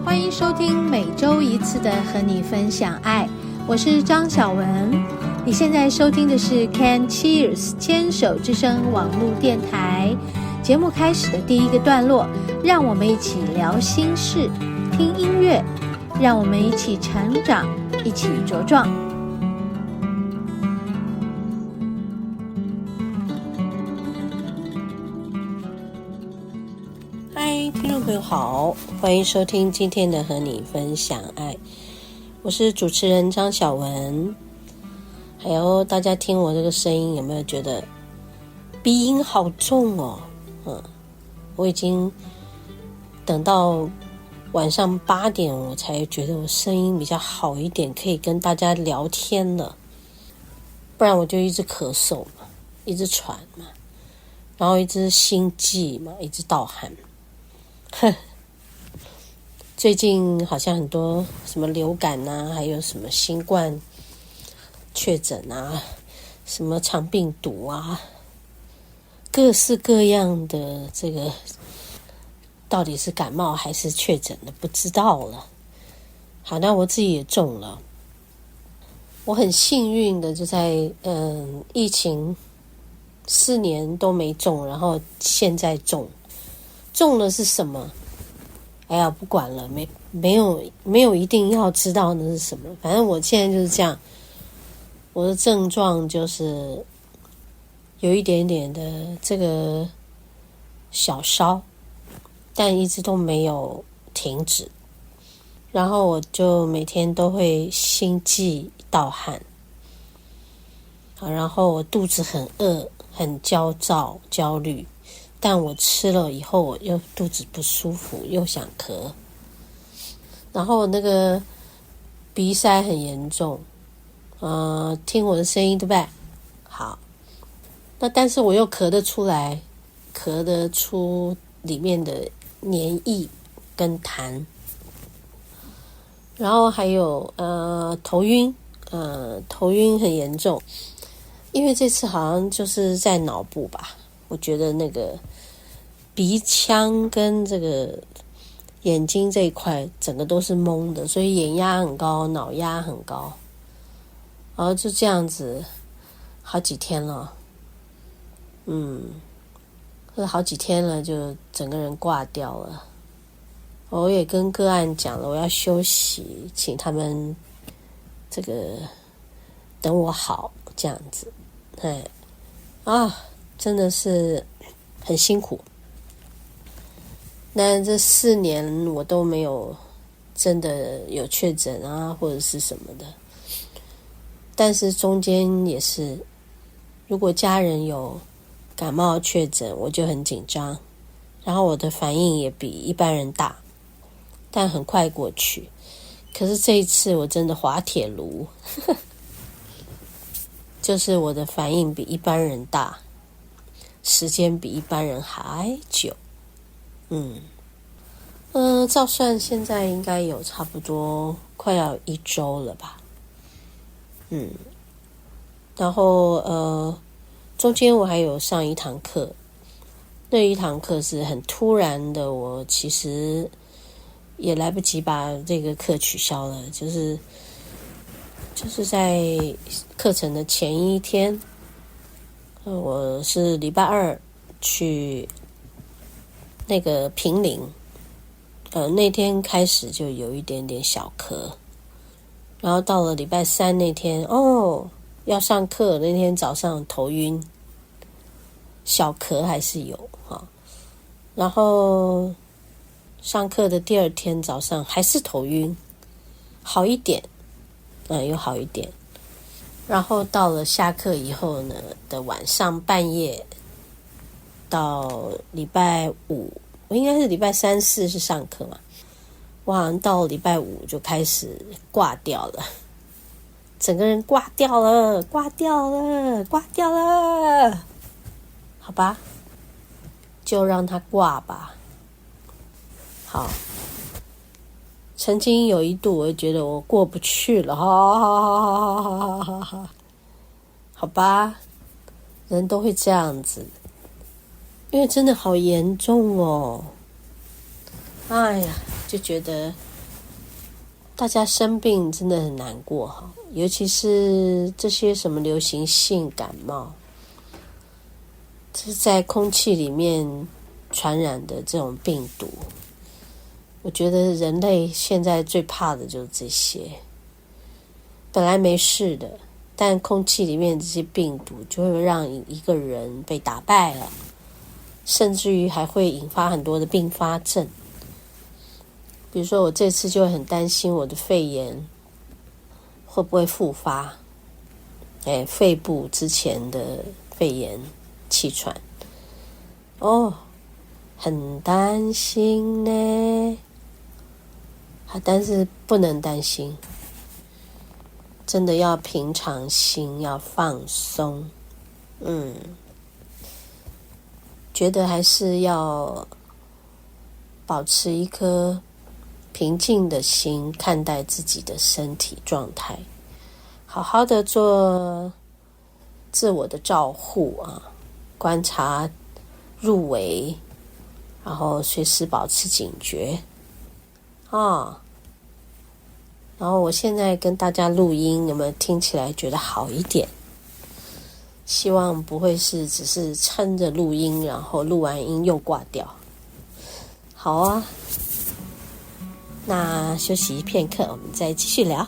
欢迎收听每周一次的和你分享爱，我是张小文。你现在收听的是 Can Cheers 牵手之声网络电台。节目开始的第一个段落，让我们一起聊心事，听音乐，让我们一起成长，一起茁壮。嗨，听众朋友好，欢迎收听今天的和你分享爱，我是主持人张小文。还有大家听我这个声音有没有觉得鼻音好重哦？我已经等到晚上8点我才觉得我声音比较好一点，可以跟大家聊天了，不然我就一直咳嗽嘛，一直喘嘛，然后一直心悸嘛，一直盗汗。最近好像很多什么流感啊，还有什么新冠确诊啊，什么肠病毒啊，各式各样的，这个到底是感冒还是确诊的不知道了。好，那我自己也中了，我很幸运的就在疫情4年都没中，然后现在中了是什么？哎呀，不管了，没有一定要知道那是什么，反正我现在就是这样。我的症状就是有一点点的这个小烧，但一直都没有停止。然后我就每天都会心悸盗汗，然后我肚子很饿，很焦躁焦虑，但我吃了以后我又肚子不舒服，又想咳，然后那个鼻塞很严重，听我的声音对不对？好，那但是我又咳得出来，咳得出里面的黏液跟痰，然后还有头晕很严重，因为这次好像就是在脑部吧，我觉得那个鼻腔跟这个眼睛这一块整个都是懵的，所以眼压很高，脑压很高，然后就这样子好几天了，好几天了，就整个人挂掉了。我也跟个案讲了，我要休息，请他们这个等我好这样子。真的是很辛苦。那这4年我都没有真的有确诊啊，或者是什么的。但是中间也是，如果家人有感冒确诊，我就很紧张，然后我的反应也比一般人大，但很快过去。可是这一次我真的滑铁卢，就是我的反应比一般人大，时间比一般人还久。照算现在应该有差不多快要1周了吧。然后中间我还有上一堂课，那一堂课是很突然的，我其实也来不及把这个课取消了，就是在课程的前一天，我是礼拜2去那个坪林，那天开始就有一点点小咳，然后到了礼拜3那天，要上课，那天早上头晕，小咳还是有然后上课的第2天早上还是头晕，好一点，又好一点。然后到了下课以后呢的晚上半夜，到礼拜5，我应该是礼拜3、4是上课嘛，我好像到礼拜五就开始挂掉了，整个人挂掉了，好吧，就让它挂吧。好，曾经有一度我觉得我过不去了，好吧，人都会这样子，因为真的好严重哦。哎呀，就觉得大家生病真的很难过哈，尤其是这些什么流行性感冒，这是在空气里面传染的这种病毒。我觉得人类现在最怕的就是这些，本来没事的，但空气里面这些病毒就会让一个人被打败了，甚至于还会引发很多的并发症。比如说我这次就很担心我的肺炎会不会复发，肺部之前的肺炎气喘，很担心呢。但是不能担心，真的要平常心，要放松。觉得还是要保持一颗平静的心看待自己的身体状态，好好的做自我的照护啊，观察入微，然后随时保持警觉然后我现在跟大家录音，有没有听起来觉得好一点？希望不会是只是撑着录音，然后录完音又挂掉。好啊，那休息片刻，我们再继续聊。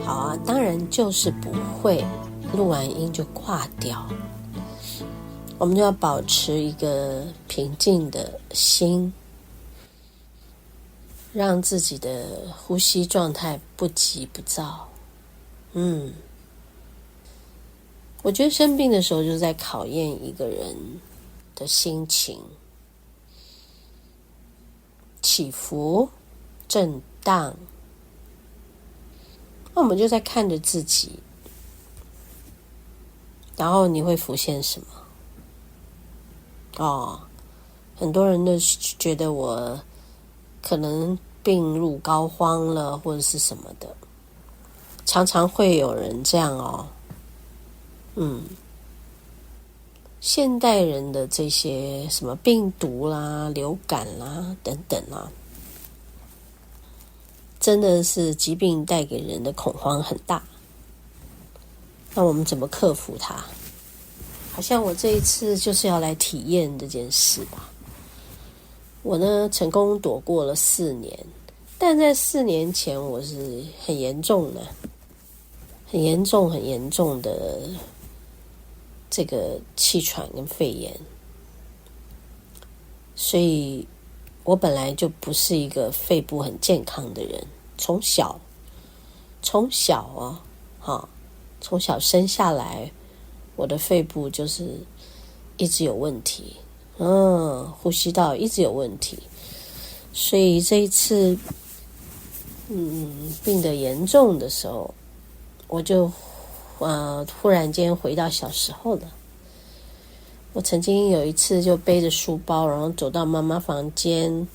好啊，当然就是不会录完音就挂掉，我们就要保持一个平静的心，让自己的呼吸状态不急不躁。我觉得生病的时候就是在考验一个人的心情，起伏震荡，那我们就在看着自己，然后你会浮现什么？很多人都觉得我可能病入膏肓了，或者是什么的，常常会有人这样现代人的这些什么病毒啦、流感啦等等啦，真的是疾病带给人的恐慌很大。那我们怎么克服它？好像我这一次就是要来体验这件事吧。我呢，成功躲过了4年，但在4年前我是很严重的这个气喘跟肺炎，所以我本来就不是一个肺部很健康的人，从小生下来，我的肺部就是一直有问题，呼吸道一直有问题，所以这一次病得严重的时候，我就忽然间回到小时候了。我曾经有一次就背着书包，然后走到妈妈房间，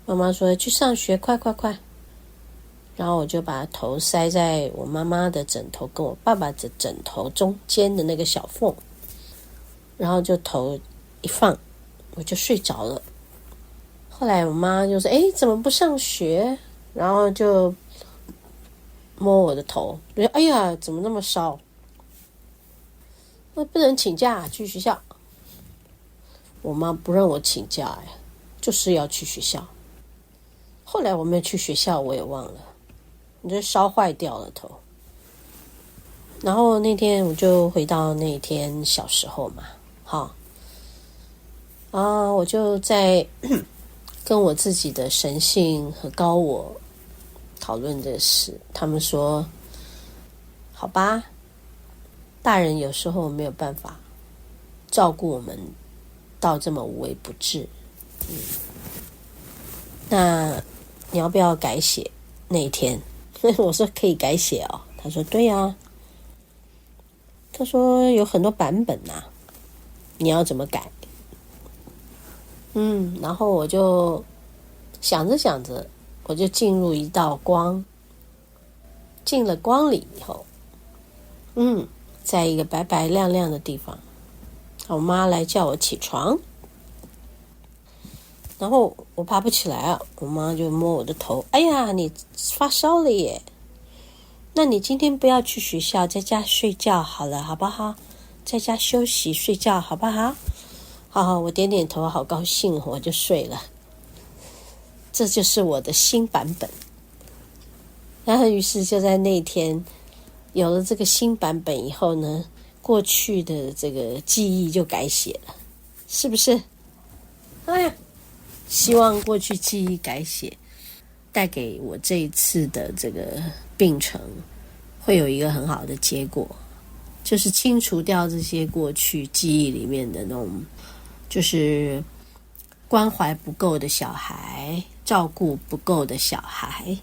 妈妈说去上学，快快快，然后我就把头塞在我妈妈的枕头跟我爸爸的枕头中间的那个小缝，然后就头一放，我就睡着了。后来我妈就说怎么不上学，然后就摸我的头，就哎呀怎么那么烧，那不能请假去学校。我妈不让我请假就是要去学校。后来我没有去学校，我也忘了，你就烧坏掉了头。然后那天我就回到那天小时候嘛，我就在跟我自己的神性和高我讨论这事。他们说好吧，大人有时候没有办法照顾我们到这么无微不至，那你要不要改写那一天？我说可以改写哦。他说对啊，他说有很多版本啊，你要怎么改？然后我就想着想着，我就进入一道光，进了光里以后，在一个白白亮亮的地方，我妈来叫我起床，然后我爬不起来啊，我妈就摸我的头，哎呀，你发烧了耶，那你今天不要去学校，在家睡觉好了，好不好？在家休息睡觉好不好？好，我点点头，好高兴，我就睡了。这就是我的新版本。然后于是就在那天有了这个新版本以后呢，过去的这个记忆就改写了，是不是？希望过去记忆改写带给我这一次的这个病程会有一个很好的结果，就是清除掉这些过去记忆里面的那种就是关怀不够的小孩，照顾不够的小孩，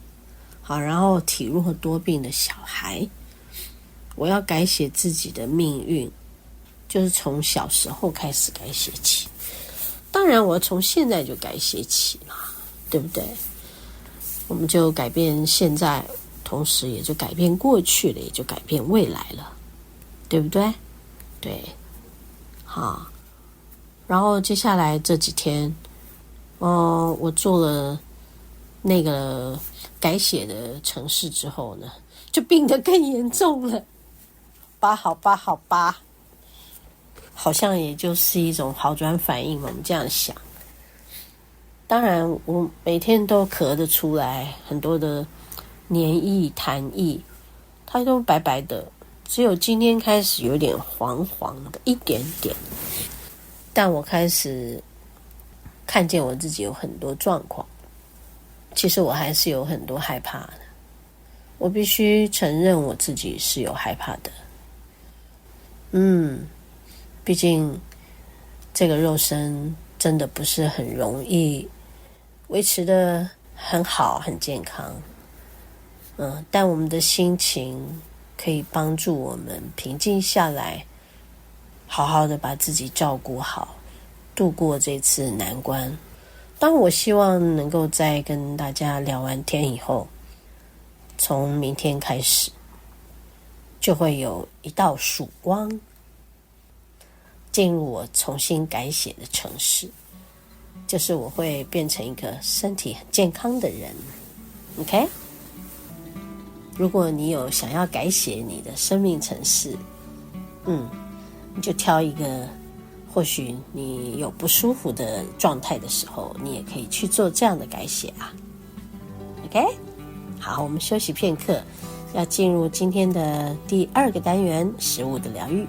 好，然后体弱多病的小孩。我要改写自己的命运，就是从小时候开始改写起。当然我从现在就改写起了，对不对？我们就改变现在，同时也就改变过去了，也就改变未来了，对不对？对，好。然后接下来这几天我做了那个改写的程式之后呢，就病得更严重了。好吧，好像也就是一种好转反应嘛，我们这样想。当然我每天都咳得出来很多的黏液痰液，它都白白的，只有今天开始有点黄黄的一点点。但我开始看见我自己有很多状况，其实我还是有很多害怕的，我必须承认我自己是有害怕的。毕竟这个肉身真的不是很容易维持的很好很健康，但我们的心情可以帮助我们平静下来，好好的把自己照顾好，度过这次难关。当我希望能够在跟大家聊完天以后，从明天开始就会有一道曙光进入我重新改写的程式，就是我会变成一个身体很健康的人。 OK， 如果你有想要改写你的生命程式，你就挑一个或许你有不舒服的状态的时候，你也可以去做这样的改写啊。 OK， 好，我们休息片刻，要进入今天的第2个单元，食物的疗愈。